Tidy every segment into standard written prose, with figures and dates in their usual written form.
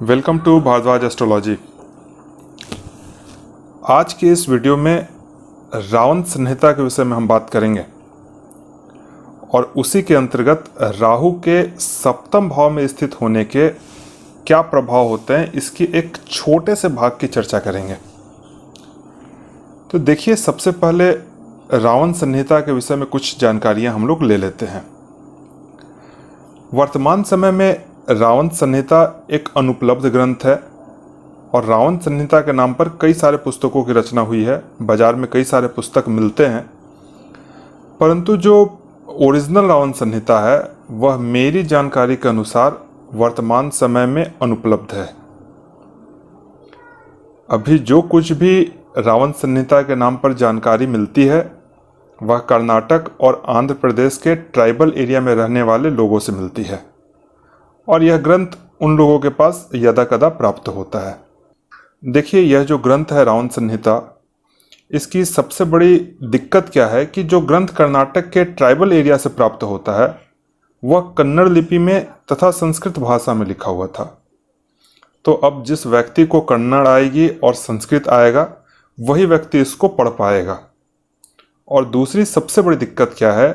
Welcome to Bhardwaj astrology. आज की इस वीडियो में रावण संहिता के विषय में हम बात करेंगे और उसी के अंतर्गत राहु के सप्तम भाव में स्थित होने के क्या प्रभाव होते हैं, इसकी एक छोटे से भाग की चर्चा करेंगे। तो देखिए, सबसे पहले रावण संहिता के विषय में कुछ जानकारियां हम लोग ले लेते हैं। वर्तमान समय में रावण संहिता एक अनुपलब्ध ग्रंथ है और रावण संहिता के नाम पर कई सारे पुस्तकों की रचना हुई है। बाजार में कई सारे पुस्तक मिलते हैं, परंतु जो ओरिजिनल रावण संहिता है वह मेरी जानकारी के अनुसार वर्तमान समय में अनुपलब्ध है। अभी जो कुछ भी रावण संहिता के नाम पर जानकारी मिलती है वह कर्नाटक और आंध्र प्रदेश के ट्राइबल एरिया में रहने वाले लोगों से मिलती है और यह ग्रंथ उन लोगों के पास यदा कदा प्राप्त होता है। देखिए, यह जो ग्रंथ है रावण संहिता, इसकी सबसे बड़ी दिक्कत क्या है कि जो ग्रंथ कर्नाटक के ट्राइबल एरिया से प्राप्त होता है वह कन्नड़ लिपि में तथा संस्कृत भाषा में लिखा हुआ था। तो अब जिस व्यक्ति को कन्नड़ आएगी और संस्कृत आएगा वही व्यक्ति इसको पढ़ पाएगा। और दूसरी सबसे बड़ी दिक्कत क्या है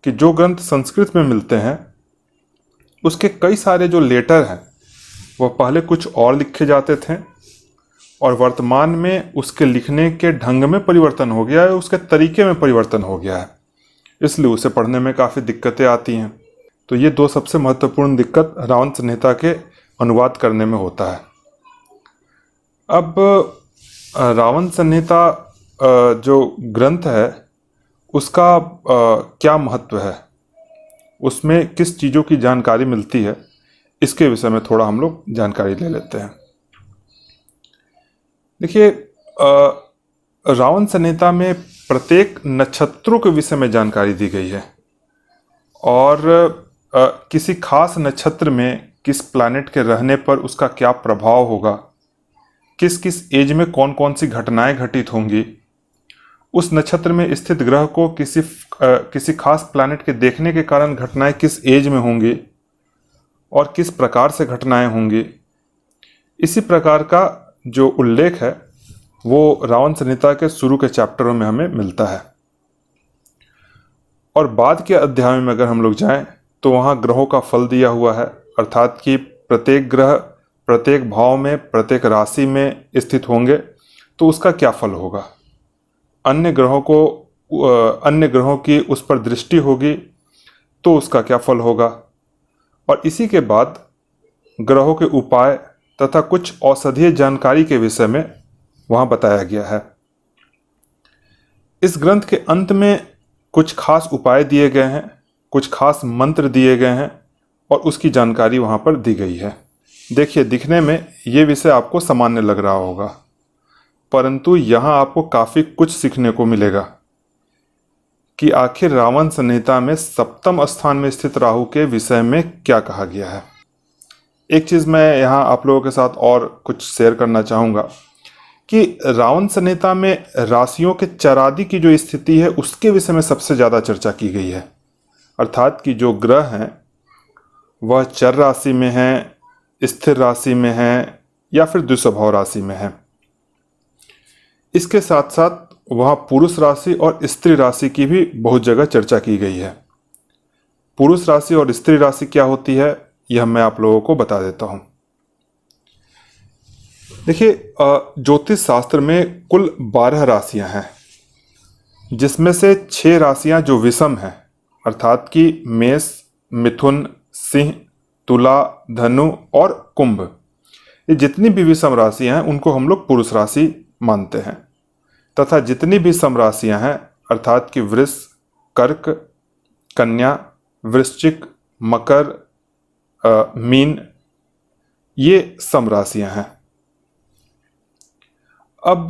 कि जो ग्रंथ संस्कृत में मिलते हैं उसके कई सारे जो लेटर हैं वह पहले कुछ और लिखे जाते थे और वर्तमान में उसके लिखने के ढंग में परिवर्तन हो गया है, उसके तरीके में परिवर्तन हो गया है, इसलिए उसे पढ़ने में काफ़ी दिक्कतें आती हैं। तो ये दो सबसे महत्वपूर्ण दिक्कत रावण संहिता के अनुवाद करने में होता है। अब रावण संहिता जो ग्रंथ है उसका क्या महत्व है, उसमें किस चीज़ों की जानकारी मिलती है, इसके विषय में थोड़ा हम लोग जानकारी ले लेते हैं। देखिए, रावण संहिता में प्रत्येक नक्षत्रों के विषय में जानकारी दी गई है और किसी खास नक्षत्र में किस प्लैनेट के रहने पर उसका क्या प्रभाव होगा, किस किस एज में कौन कौन सी घटनाएं घटित होंगी, उस नक्षत्र में स्थित ग्रह को किसी खास प्लैनेट के देखने के कारण घटनाएं किस एज में होंगी और किस प्रकार से घटनाएं होंगी, इसी प्रकार का जो उल्लेख है वो रावण संहिता के शुरू के चैप्टरों में हमें मिलता है। और बाद के अध्याय में अगर हम लोग जाएं तो वहाँ ग्रहों का फल दिया हुआ है, अर्थात कि प्रत्येक ग्रह प्रत्येक भाव में प्रत्येक राशि में स्थित होंगे तो उसका क्या फल होगा, अन्य ग्रहों की उस पर दृष्टि होगी तो उसका क्या फल होगा, और इसी के बाद ग्रहों के उपाय तथा कुछ औषधीय जानकारी के विषय में वहाँ बताया गया है। इस ग्रंथ के अंत में कुछ खास उपाय दिए गए हैं, कुछ खास मंत्र दिए गए हैं और उसकी जानकारी वहाँ पर दी गई है। देखिए, दिखने में ये विषय आपको सामान्य लग रहा होगा, परंतु यहाँ आपको काफ़ी कुछ सीखने को मिलेगा कि आखिर रावण संहिता में सप्तम स्थान में स्थित राहु के विषय में क्या कहा गया है। एक चीज़ मैं यहाँ आप लोगों के साथ और कुछ शेयर करना चाहूँगा कि रावण संहिता में राशियों के चरादि की जो स्थिति है उसके विषय में सबसे ज़्यादा चर्चा की गई है, अर्थात कि जो ग्रह हैं वह चर राशि में हैं, स्थिर राशि में हैं या फिर द्विस्वभाव राशि में हैं। इसके साथ साथ वहाँ पुरुष राशि और स्त्री राशि की भी बहुत जगह चर्चा की गई है। पुरुष राशि और स्त्री राशि क्या होती है यह मैं आप लोगों को बता देता हूँ। देखिए, ज्योतिष शास्त्र में कुल 12 राशियाँ हैं, जिसमें से 6 राशियाँ जो विषम हैं, अर्थात कि मेष, मिथुन, सिंह, तुला, धनु और कुंभ, ये जितनी भी विषम राशियाँ हैं उनको हम लोग पुरुष राशि मानते हैं, तथा जितनी भी सम राशियाँ हैं अर्थात कि वृष, कर्क, कन्या, वृश्चिक, मकर, मीन, ये सम राशियाँ हैं। अब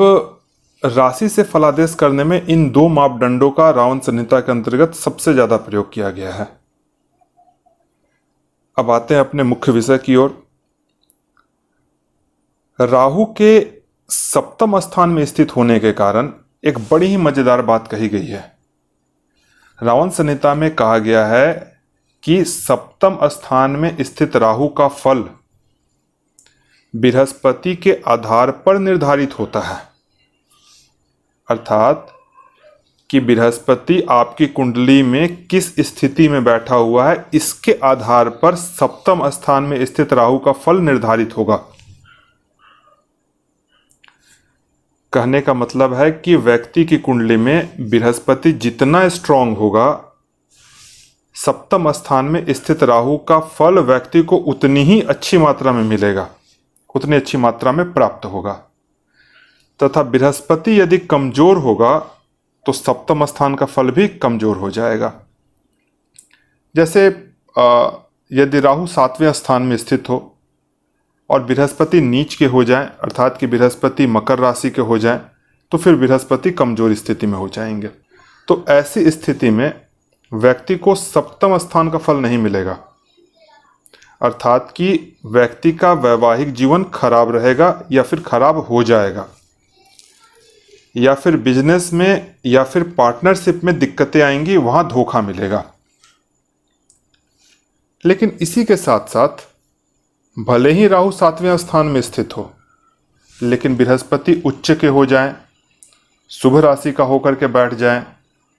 राशि से फलादेश करने में इन दो मापदंडों का रावण संहिता के अंतर्गत सबसे ज़्यादा प्रयोग किया गया है। अब आते हैं अपने मुख्य विषय की ओर। राहु के सप्तम स्थान में स्थित होने के कारण एक बड़ी ही मजेदार बात कही गई है। रावण संहिता में कहा गया है कि सप्तम स्थान में स्थित राहु का फल बृहस्पति के आधार पर निर्धारित होता है। अर्थात कि बृहस्पति आपकी कुंडली में किस स्थिति में बैठा हुआ है, इसके आधार पर सप्तम स्थान में स्थित राहु का फल निर्धारित होगा। कहने का मतलब है कि व्यक्ति की कुंडली में बृहस्पति जितना स्ट्रांग होगा, सप्तम स्थान में स्थित राहु का फल व्यक्ति को उतनी ही अच्छी मात्रा में मिलेगा, उतनी अच्छी मात्रा में प्राप्त होगा। तथा बृहस्पति यदि कमजोर होगा तो सप्तम स्थान का फल भी कमजोर हो जाएगा। जैसे यदि राहु 7वें स्थान में स्थित हो और बृहस्पति नीच के हो जाएं, अर्थात कि बृहस्पति मकर राशि के हो जाएं, तो फिर बृहस्पति कमजोर स्थिति में हो जाएंगे। तो ऐसी स्थिति में व्यक्ति को सप्तम स्थान का फल नहीं मिलेगा, अर्थात कि व्यक्ति का वैवाहिक जीवन खराब रहेगा या फिर खराब हो जाएगा, या फिर बिजनेस में या फिर पार्टनरशिप में दिक्कतें आएंगी, वहां धोखा मिलेगा। लेकिन इसी के साथ साथ भले ही राहु 7वें स्थान में स्थित हो, लेकिन बृहस्पति उच्च के हो जाएं, शुभ राशि का होकर के बैठ जाएं,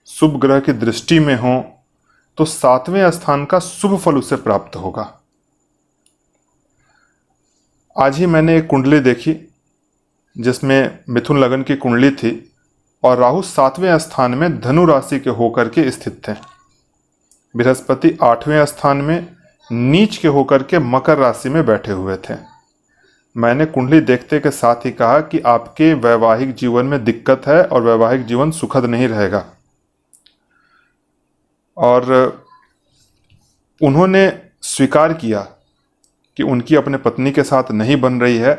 शुभ ग्रह की दृष्टि में हो, तो 7वें स्थान का शुभ फल उसे प्राप्त होगा। आज ही मैंने एक कुंडली देखी जिसमें मिथुन लगन की कुंडली थी और राहु 7वें स्थान में धनु राशि के होकर के स्थित थे। बृहस्पति 8वें स्थान में नीच के होकर के मकर राशि में बैठे हुए थे। मैंने कुंडली देखते के साथ ही कहा कि आपके वैवाहिक जीवन में दिक्कत है और वैवाहिक जीवन सुखद नहीं रहेगा। और उन्होंने स्वीकार किया कि उनकी अपने पत्नी के साथ नहीं बन रही है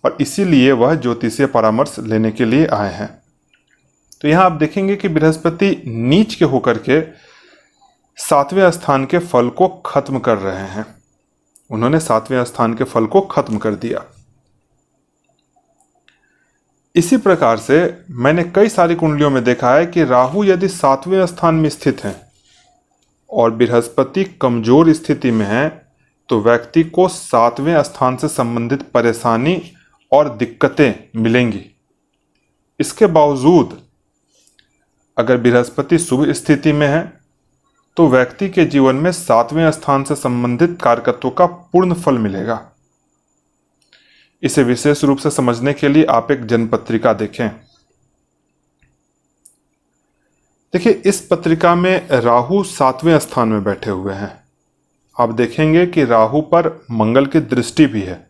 और इसीलिए वह ज्योतिषीय परामर्श लेने के लिए आए हैं। तो यहाँ आप देखेंगे कि बृहस्पति नीच के होकर के 7वें स्थान के फल को खत्म कर रहे हैं। उन्होंने 7वें स्थान के फल को खत्म कर दिया। इसी प्रकार से मैंने कई सारी कुंडलियों में देखा है कि राहु यदि 7वें स्थान में स्थित है और बृहस्पति कमजोर स्थिति में है, तो व्यक्ति को 7वें स्थान से संबंधित परेशानी और दिक्कतें मिलेंगी। इसके बावजूद अगर बृहस्पति शुभ स्थिति में है तो व्यक्ति के जीवन में 7वें स्थान से संबंधित कारकत्वों का पूर्ण फल मिलेगा। इसे विशेष रूप से समझने के लिए आप एक जन्मपत्रिका देखें। देखिए, इस पत्रिका में राहु 7वें स्थान में बैठे हुए हैं। आप देखेंगे कि राहु पर मंगल की दृष्टि भी है,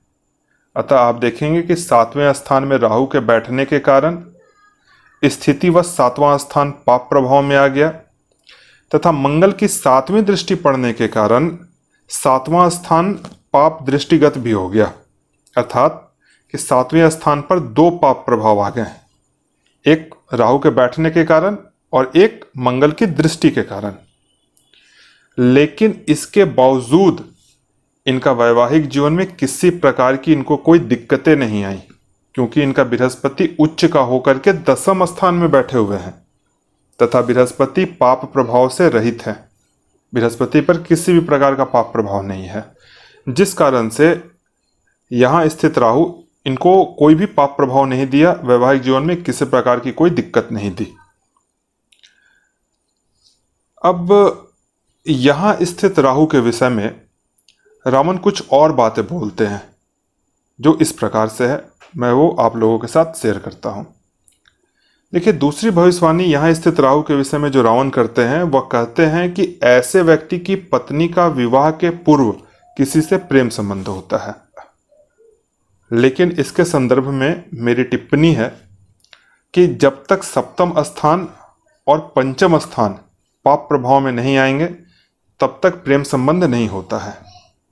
अतः आप देखेंगे कि 7वें स्थान में राहु के बैठने के कारण स्थिति व 7वां स्थान पाप प्रभाव में आ गया, तथा मंगल की 7वीं दृष्टि पड़ने के कारण 7वां स्थान पाप दृष्टिगत भी हो गया, अर्थात कि 7वें स्थान पर 2 पाप प्रभाव आ गए, एक राहु के बैठने के कारण और एक मंगल की दृष्टि के कारण। लेकिन इसके बावजूद इनका वैवाहिक जीवन में किसी प्रकार की इनको कोई दिक्कतें नहीं आई, क्योंकि इनका बृहस्पति उच्च का होकर के 10वें स्थान में बैठे हुए हैं तथा बृहस्पति पाप प्रभाव से रहित है। बृहस्पति पर किसी भी प्रकार का पाप प्रभाव नहीं है, जिस कारण से यहाँ स्थित राहु इनको कोई भी पाप प्रभाव नहीं दिया, वैवाहिक जीवन में किसी प्रकार की कोई दिक्कत नहीं दी। अब यहाँ स्थित राहु के विषय में रावण कुछ और बातें बोलते हैं जो इस प्रकार से है, मैं वो आप लोगों के साथ शेयर करता हूँ। देखिए, दूसरी भविष्यवाणी यहाँ स्थित राहु के विषय में जो रावण करते हैं, वह कहते हैं कि ऐसे व्यक्ति की पत्नी का विवाह के पूर्व किसी से प्रेम संबंध होता है। लेकिन इसके संदर्भ में मेरी टिप्पणी है कि जब तक 7वां स्थान और 5वां स्थान पाप प्रभाव में नहीं आएंगे, तब तक प्रेम संबंध नहीं होता है।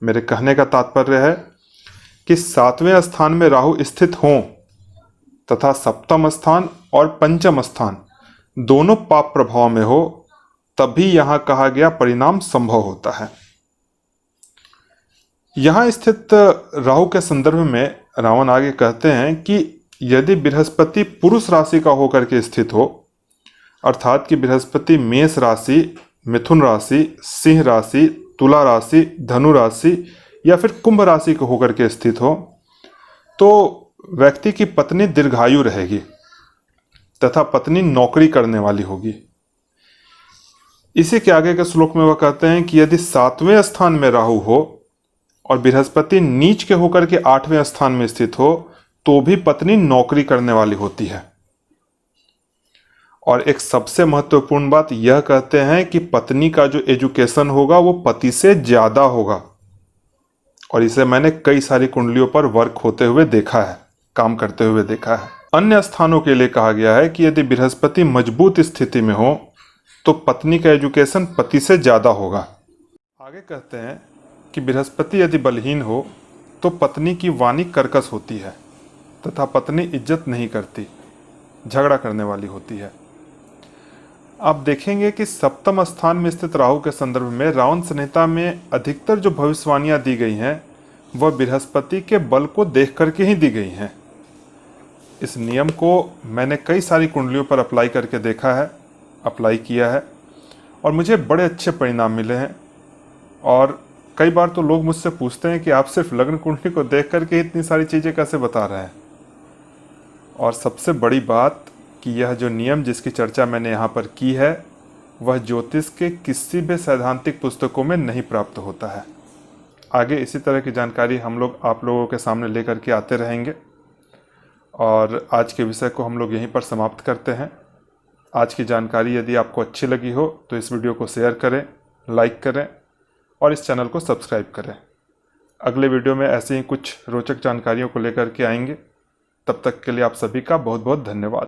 मेरे कहने का तात्पर्य है कि 7वें स्थान में राहु स्थित हों तथा 7वां स्थान और 5वां स्थान दोनों पाप प्रभाव में हो, तभी यहाँ कहा गया परिणाम संभव होता है। यहाँ स्थित राहु के संदर्भ में रावण आगे कहते हैं कि यदि बृहस्पति पुरुष राशि का होकर के स्थित हो, अर्थात कि बृहस्पति मेष राशि, मिथुन राशि, सिंह राशि, तुला राशि, धनु राशि या फिर कुंभ राशि के होकर के स्थित हो, तो व्यक्ति की पत्नी दीर्घायु रहेगी तथा पत्नी नौकरी करने वाली होगी। इसी के आगे के श्लोक में वह कहते हैं कि यदि 7वें स्थान में राहु हो और बृहस्पति नीच के होकर के 8वें स्थान में स्थित हो तो भी पत्नी नौकरी करने वाली होती है। और एक सबसे महत्वपूर्ण बात यह कहते हैं कि पत्नी का जो एजुकेशन होगा वो पति से ज्यादा होगा। और इसे मैंने कई सारी कुंडलियों पर वर्क होते हुए देखा है, काम करते हुए देखा है। अन्य स्थानों के लिए कहा गया है कि यदि बृहस्पति मजबूत स्थिति में हो तो पत्नी का एजुकेशन पति से ज्यादा होगा। आगे कहते हैं कि बृहस्पति यदि बलहीन हो तो पत्नी की वाणी कर्कश होती है तथा पत्नी इज्जत नहीं करती, झगड़ा करने वाली होती है। आप देखेंगे कि सप्तम स्थान में स्थित राहु के संदर्भ में रावण संहिता में अधिकतर जो भविष्यवाणियां दी गई हैं वह बृहस्पति के बल को देख करके ही दी गई हैं। इस नियम को मैंने कई सारी कुंडलियों पर अप्लाई करके देखा है, अप्लाई किया है और मुझे बड़े अच्छे परिणाम मिले हैं। और कई बार तो लोग मुझसे पूछते हैं कि आप सिर्फ लग्न कुंडली को देख करके इतनी सारी चीज़ें कैसे बता रहे हैं। और सबसे बड़ी बात कि यह जो नियम जिसकी चर्चा मैंने यहाँ पर की है वह ज्योतिष के किसी भी सैद्धांतिक पुस्तकों में नहीं प्राप्त होता है। आगे इसी तरह की जानकारी हम लोग आप लोगों के सामने लेकर के आते रहेंगे। और आज के विषय को हम लोग यहीं पर समाप्त करते हैं। आज की जानकारी यदि आपको अच्छी लगी हो तो इस वीडियो को शेयर करें, लाइक करें और इस चैनल को सब्सक्राइब करें। अगले वीडियो में ऐसे ही कुछ रोचक जानकारियों को लेकर के आएंगे। तब तक के लिए आप सभी का बहुत बहुत धन्यवाद।